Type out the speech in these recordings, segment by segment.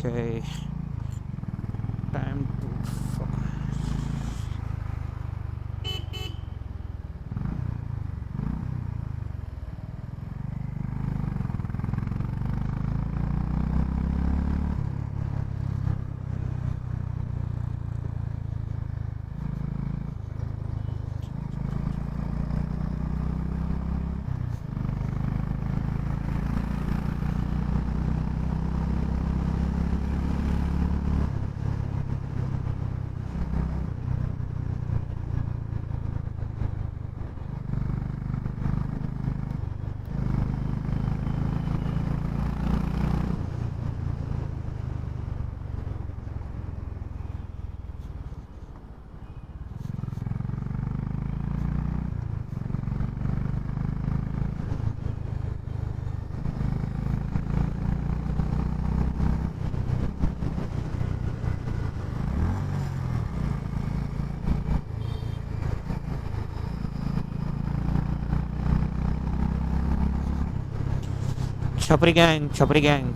Okay, time to Chapri gang, Chapri gang.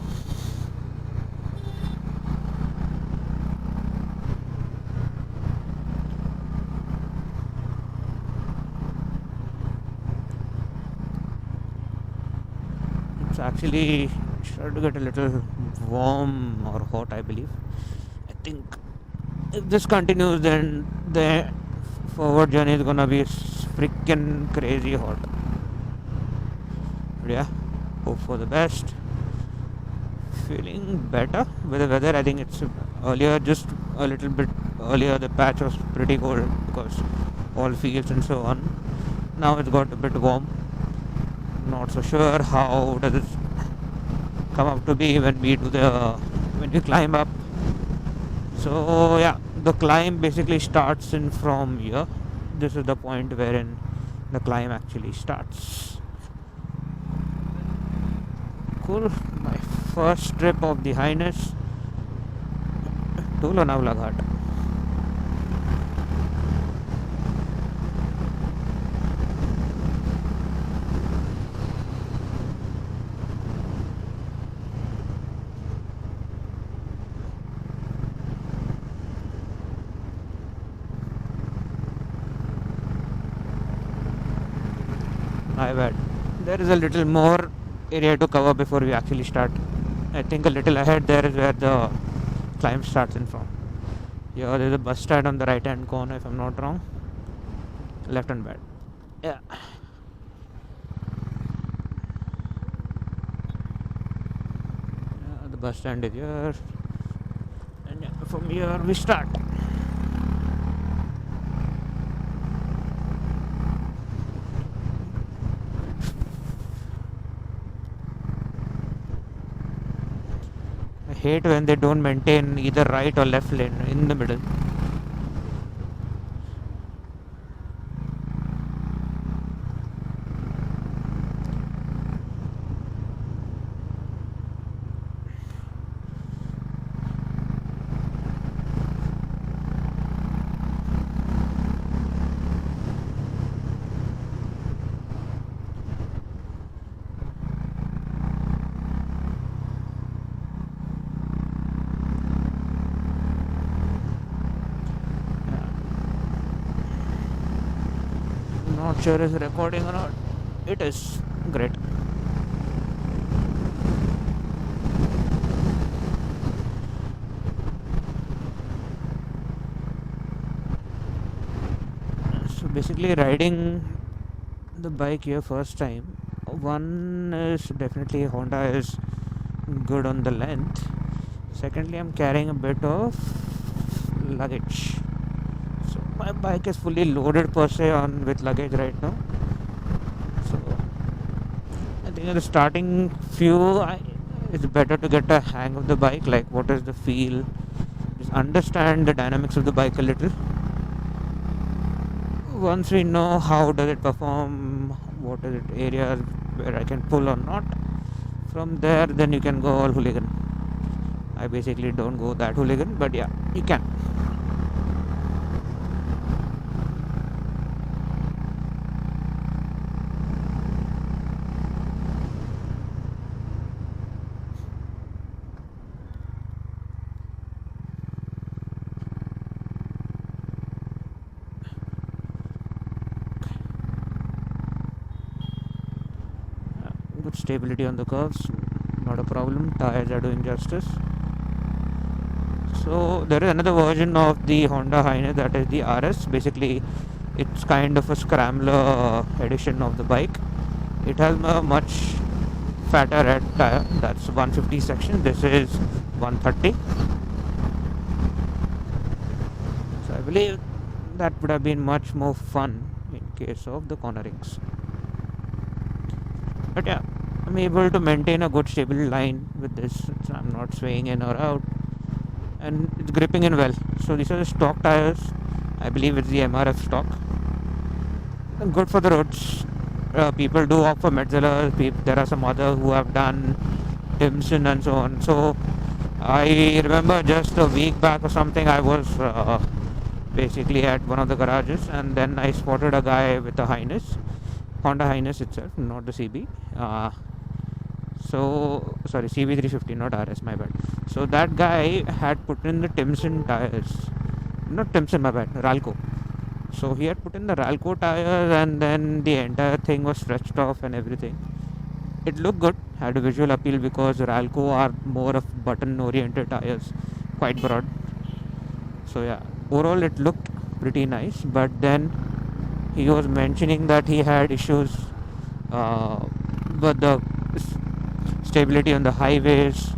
It's actually started to get a little warm or hot, I believe. I think if this continues, then the forward journey is gonna be freaking crazy hot. But yeah, hope for the best. Feeling better with the weather. I think it's earlier, just a little bit earlier, the patch was pretty cold because all fields and so on. Now it's got a bit warm. Not so sure how does it come up to be when we climb up. So yeah, the climb basically starts in from here. This is the point wherein the climb actually starts. Cool. My first trip of the H'ness to Lonavala ghat. My bad. There is a little more area to cover before we actually start. I think a little ahead there is where the climb starts in from. Here there's a bus stand on the right hand corner if I'm not wrong. Left and bad. Yeah. The bus stand is here. And yeah, from here we start. I hate when they don't maintain either right or left lane in the middle. Not sure is recording or not. It is great. So basically riding the bike here first time, one is definitely Honda is good on the length. Secondly, I'm carrying a bit of luggage. So my bike is fully loaded per se on with luggage right now. So I think in the starting it's better to get a hang of the bike, like what is the feel, just understand the dynamics of the bike a little. Once we know how does it perform, what is it areas where I can pull or not, from there then you can go all hooligan. I basically don't go that hooligan, but yeah, you can. Good stability on the curves, not a problem. Tires are doing justice. So there is another version of the Honda H'ness, that is the RS. Basically, it's kind of a scrambler edition of the bike. It has a much fatter red tire, that's 150 section. This is 130. So I believe that would have been much more fun in case of the cornerings. But yeah, I'm able to maintain a good stable line with this. So I'm not swaying in or out, and it's gripping in well. So these are the stock tires. I believe it's the MRF stock. And good for the roads. People do opt for Metzeler. There are some other who have done Timson and so on. So I remember just a week back or something, I was basically at one of the garages, and then I spotted a guy with a H'ness, Honda H'ness itself, not the CB. Sorry, CB350, not RS, my bad. So that guy had put in the Timson tires. Not Timson, my bad, Ralco. So he had put in the Ralco tires, and then the entire thing was stretched off and everything. It looked good, had a visual appeal because Ralco are more of button oriented tires, quite broad. So yeah, overall it looked pretty nice. But then he was mentioning that he had issues with the stability on the highways,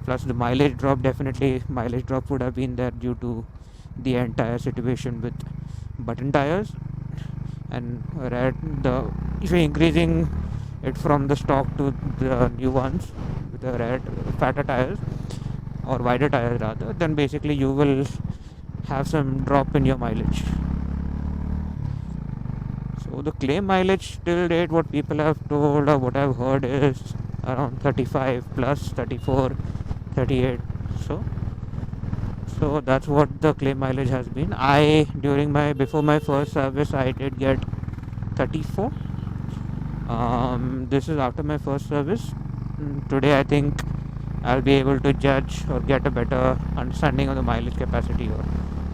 plus the mileage drop. Definitely mileage drop would have been there due to the entire situation with button tires. And if you're increasing it from the stock to the new ones with the red fatter tires, or wider tires rather, then basically you will have some drop in your mileage. So the claim mileage till date, what people have told or what I've heard, is around 35 plus, 34, 38. So that's what the claim mileage has been. Before my first service, I did get 34. This is after my first service. Today I think I'll be able to judge or get a better understanding of the mileage capacity or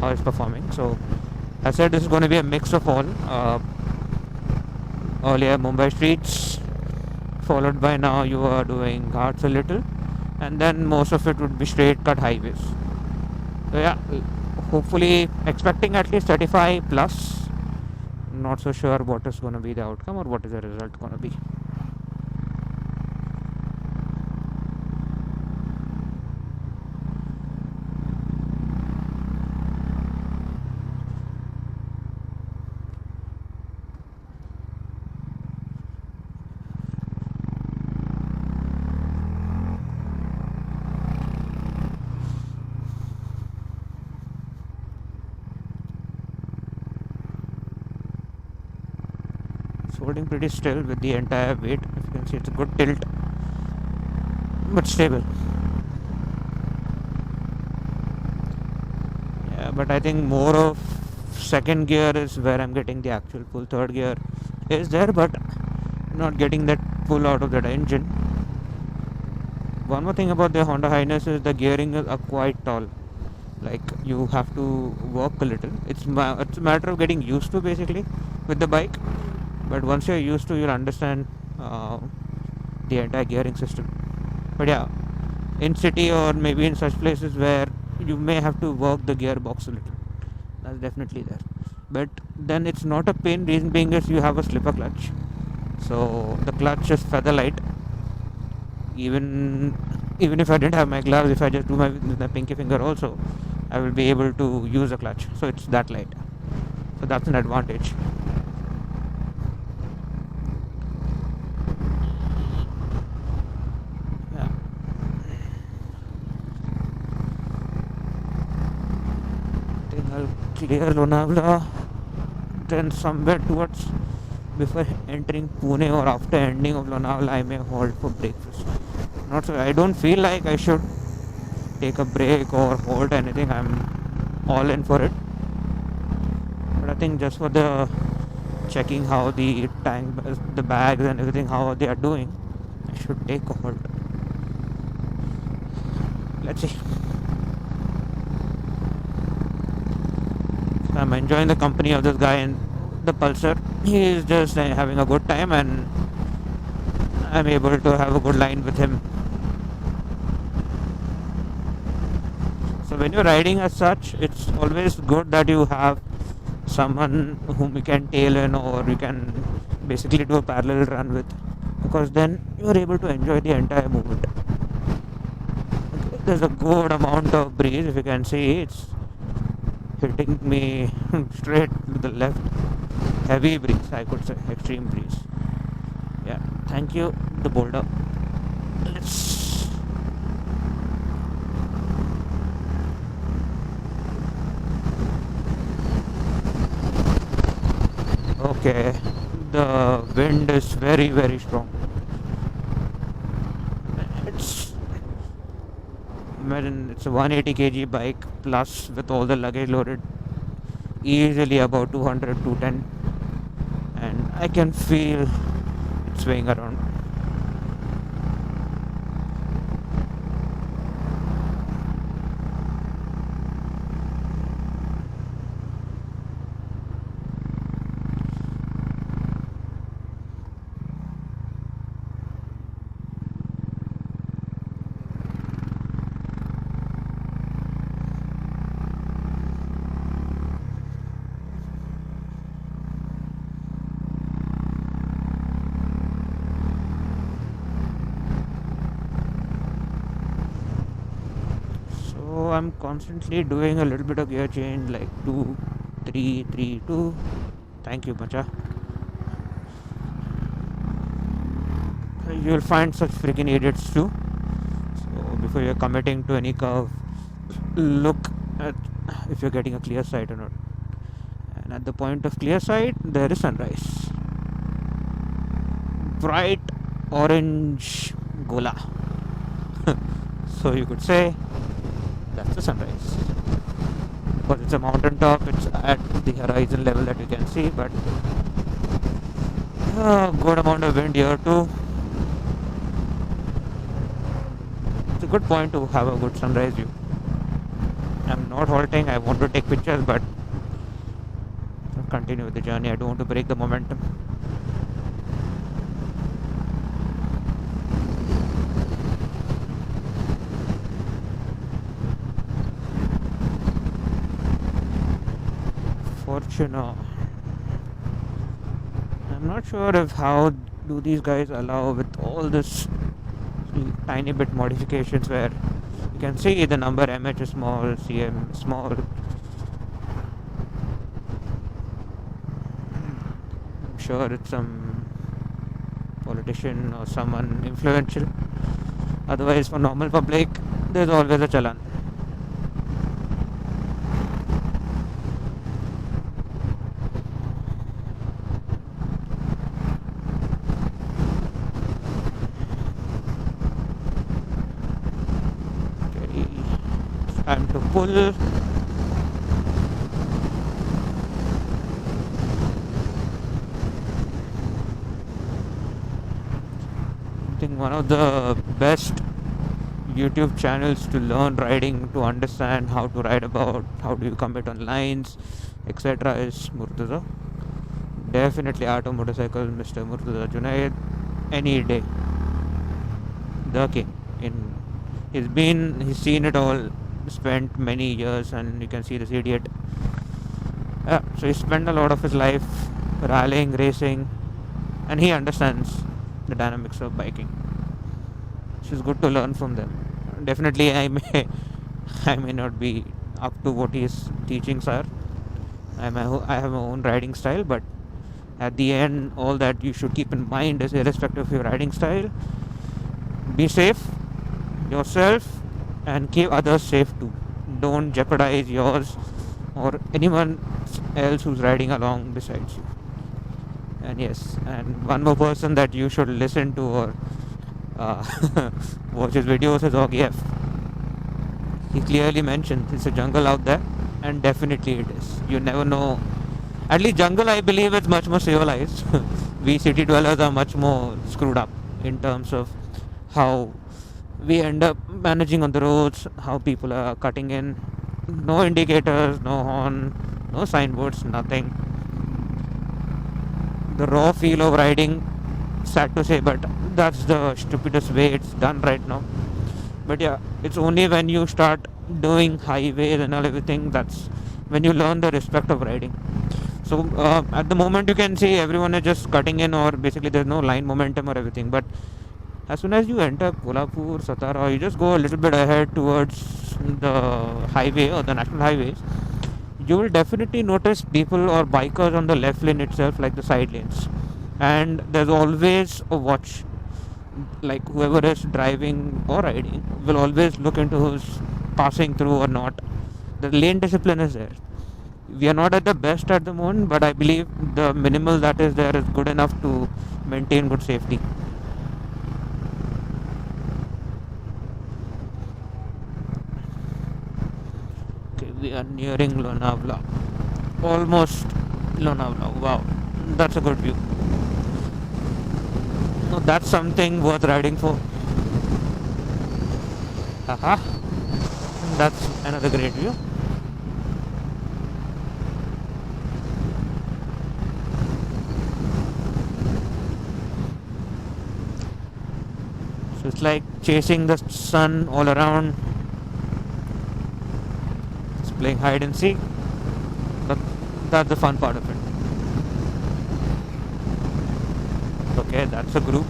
how it's performing. So I said this is going to be a mix of all. Earlier Mumbai streets, followed by now you are doing ghats a little, and then most of it would be straight cut highways. So yeah, hopefully expecting at least 35 plus. Not so sure what is going to be the outcome or what is the result going to be. Holding pretty still with the entire weight. If you can see, it's a good tilt, but stable. Yeah, but I think more of second gear is where I'm getting the actual pull. Third gear is there, but not getting that pull out of that engine. One more thing about the Honda H'ness is the gearing is quite tall. Like, you have to work a little. It's a matter of getting used to basically with the bike. But once you're used to, you'll understand the entire gearing system. But yeah, in city or maybe in such places where you may have to work the gearbox a little, that's definitely there. But then it's not a pain. Reason being is you have a slipper clutch, so the clutch is feather light. Even if I didn't have my gloves, if I just do my pinky finger also, I will be able to use the clutch. So it's that light. So that's an advantage. Clear Lonavala, then somewhere towards before entering Pune or after ending of Lonavala, I may halt for breakfast. Not so. I don't feel like I should take a break or halt anything. I'm all in for it. But I think just for the checking how the tank, the bags and everything, how they are doing, I should take a halt. Let's see. I'm enjoying the company of this guy in the Pulsar. He is just having a good time, and I'm able to have a good line with him. So when you're riding as such, it's always good that you have someone whom you can tail in, or you can basically do a parallel run with, because then you're able to enjoy the entire movement. There's a good amount of breeze. If you can see, it's hitting me straight to the left. Heavy breeze, I could say, extreme breeze. Yeah, thank you, the boulder. Let's okay. The wind is very, very strong. It's imagine it's a 180 kg bike, plus with all the luggage loaded, easily about 200, 210, and I can feel it swaying around. I'm constantly doing a little bit of gear change, like 2, 3, 3, 2. Thank you, Macha. You'll find such freaking idiots too. So before you're committing to any curve, look at if you're getting a clear sight or not. And at the point of clear sight, there is sunrise. Bright orange gola. So you could say that's the sunrise, because it's a mountain top, it's at the horizon level that you can see, but good amount of wind here too. It's a good point to have a good sunrise view. I'm not halting, I want to take pictures, but I'll continue with the journey. I don't want to break the momentum. Fortuner. I'm not sure if how do these guys allow with all this tiny bit modifications, where you can see the number MH is small, CM is small. I'm sure it's some politician or someone influential. Otherwise, for normal public, there's always a challan. Time to pull. I think one of the best YouTube channels to learn riding, to understand how to ride about, how do you commit on lines, etc. is Murtaza. Definitely Art of Motorcycle, Mr. Murtaza Junaid, any day. The king. He's seen it all, spent many years, and you can see this idiot. So he spent a lot of his life rallying, racing, and he understands the dynamics of biking. Which is good to learn from them. Definitely, I may not be up to what his teachings are. I have my own riding style, but at the end, all that you should keep in mind is, irrespective of your riding style, be safe yourself and keep others safe too. Don't jeopardize yours or anyone else who's riding along besides you. And yes, and one more person that you should listen to or watch his videos is OGF. He clearly mentioned it's a jungle out there, and definitely it is. You never know. At least jungle, I believe, is much more civilized. We city dwellers are much more screwed up in terms of how we end up managing on the roads, how people are cutting in. No indicators, no horn, no signboards, nothing. The raw feel of riding, sad to say, but that's the stupidest way it's done right now. But yeah, it's only when you start doing highways and all everything that's when you learn the respect of riding. So at the moment you can see everyone is just cutting in, or basically there's no line momentum or everything. But as soon as you enter Kolhapur, Satara, you just go a little bit ahead towards the highway or the national highways, you will definitely notice people or bikers on the left lane itself, like the side lanes. And there's always a watch, like whoever is driving or riding will always look into who's passing through or not. The lane discipline is there. We are not at the best at the moment, but I believe the minimal that is there is good enough to maintain good safety. Okay, we are nearing Lonavala. Almost Lonavala. Wow, that's a good view. No, that's something worth riding for. Haha, that's another great view. So it's like chasing the sun all around. It's playing hide and seek. But that's the fun part of it. Okay, that's a group.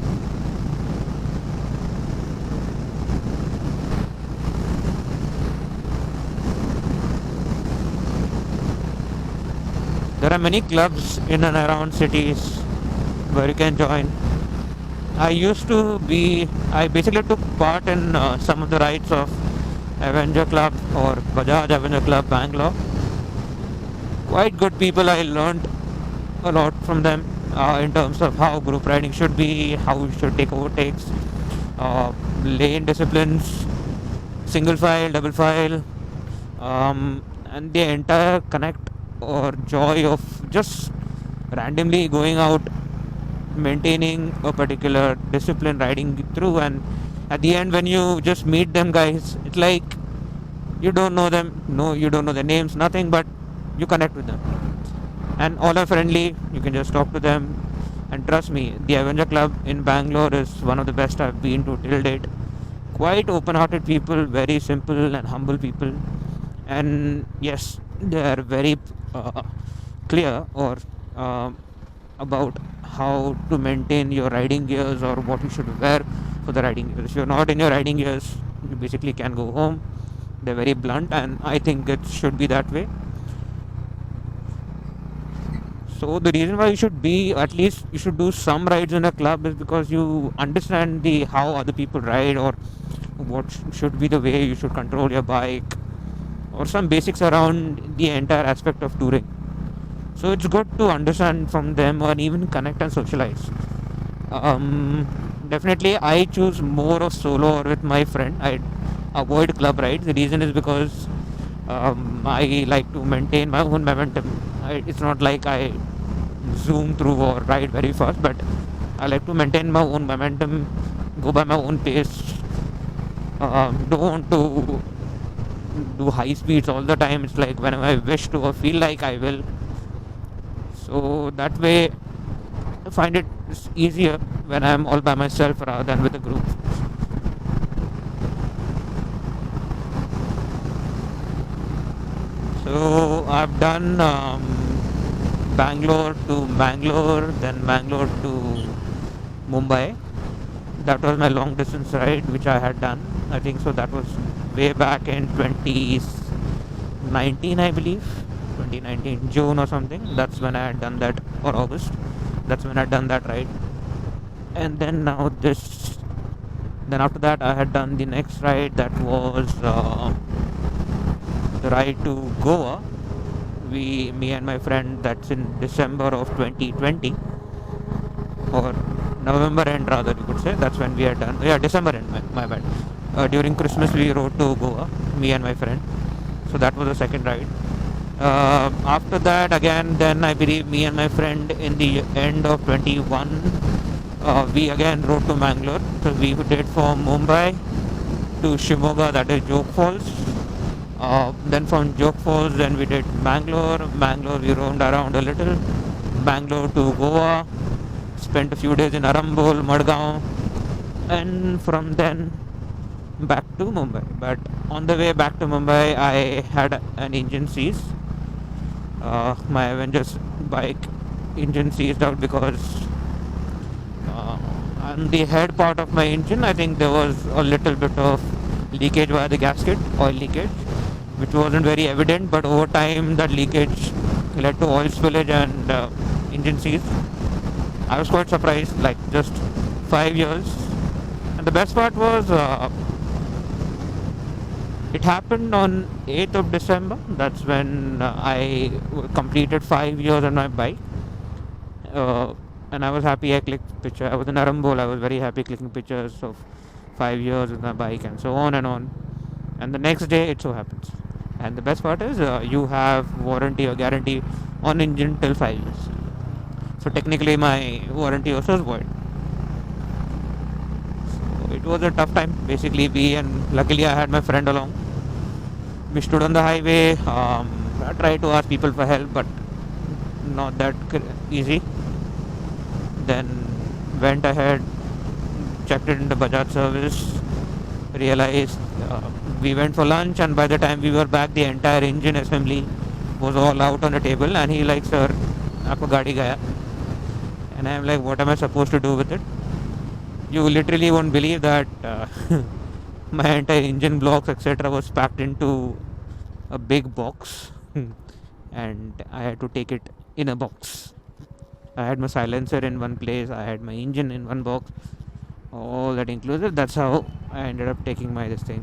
There are many clubs in and around cities where you can join. I basically took part in some of the rides of Avenger Club or Bajaj Avenger Club Bangalore. Quite good people. I learned a lot from them in terms of how group riding should be, how you should take overtakes, lane disciplines, single file, double file, and the entire connect or joy of just randomly going out, maintaining a particular discipline, riding through, and at the end when you just meet them guys, it's like you don't know them, no, you don't know their names, nothing, but you connect with them and all are friendly. You can just talk to them, and trust me, the Avenger Club in Bangalore is one of the best I've been to till date. Quite open-hearted people, very simple and humble people, and yes, they are very clear or about how to maintain your riding gears or what you should wear for the riding gears. If you're not in your riding gears, you basically can go home. They're very blunt, and I think it should be that way. So the reason why you should be, at least you should do some rides in a club, is because you understand the how other people ride, or what should be the way you should control your bike, or some basics around the entire aspect of touring. So it's good to understand from them or even connect and socialize. Definitely I choose more of solo or with my friend. I avoid club rides. The reason is because I like to maintain my own momentum. It's not like I zoom through or ride very fast, but I like to maintain my own momentum, go by my own pace. Don't want to do high speeds all the time. It's like whenever I wish to or feel like I will. So that way I find it easier when I'm all by myself rather than with a group. So I've done Bangalore to Bangalore, then Bangalore to Mumbai. That was my long distance ride which I had done. I think so that was way back in 2019, I believe. 2019 June or something. That's when I had done that, or August. That's when I had done that ride. And then now this. Then after that I had done the next ride. That was the ride to Goa. Me and my friend. That's in December of 2020, or November end rather, you could say. That's when we had done. Yeah, December end. My bad. During Christmas we rode to Goa. Me and my friend. So that was the second ride. After that again, then I believe me and my friend in the end of 21, we again rode to Mangalore. So we did from Mumbai to Shimoga, that is Joke Falls. Then from Joke Falls, then we did Mangalore. We roamed around a little. Bangalore to Goa. Spent a few days in Arambol, Madgaon. and from then back to Mumbai. But on the way back to Mumbai, I had an engine seized. My Avengers bike engine seized out because on the head part of my engine, I think there was a little bit of leakage via the gasket, oil leakage, which wasn't very evident, but over time that leakage led to oil spillage and engine seize. I was quite surprised, like just 5 years. And the best part was it happened on 8th of December. That's when I completed 5 years on my bike. And I was happy. I clicked picture. I was in Arambol. I was very happy clicking pictures of 5 years with my bike and so on and on. And the next day it so happens. And the best part is you have warranty or guarantee on engine till 5 years. So technically my warranty also is void. So it was a tough time. Basically luckily I had my friend along. We stood on the highway. I tried to ask people for help, but not that easy. Then went ahead, checked it in the Bajaj service, realized we went for lunch, and by the time we were back, the entire engine assembly was all out on the table. And he like, sir, aapka gaadi gaya. And I'm like, what am I supposed to do with it? You literally won't believe that my entire engine blocks, etc., was packed into a big box, and I had to take it in a box. I had my silencer in one place, I had my engine in one box, all that inclusive. That's how I ended up taking this thing.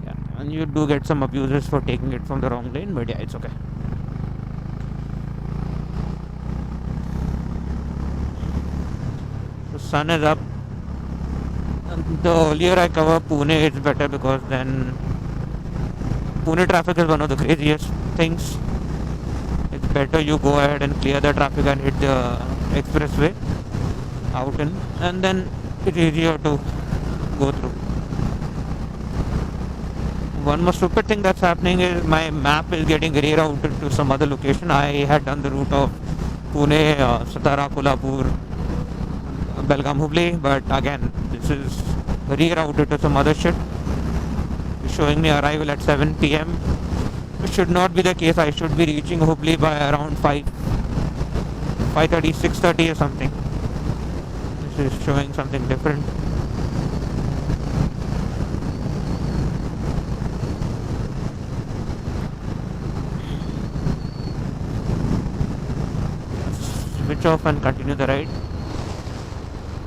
Yeah, and you do get some abuses for taking it from the wrong lane, but yeah, it's okay. The sun is up. The earlier I cover Pune, it's better because then Pune traffic is one of the craziest things. It's better you go ahead and clear the traffic and hit the expressway out in, and then it's easier to go through. One more stupid thing that's happening is my map is getting rerouted to some other location. I had done the route of Pune, Satara, Kolhapur, Belgaum, Hubli, but again this is rerouted to some other shit. It's showing me arrival at 7 p.m. It should not be the case. I should be reaching Hubli by around 5:30, 6:30 or something. This is showing something different. Switch off and continue the ride.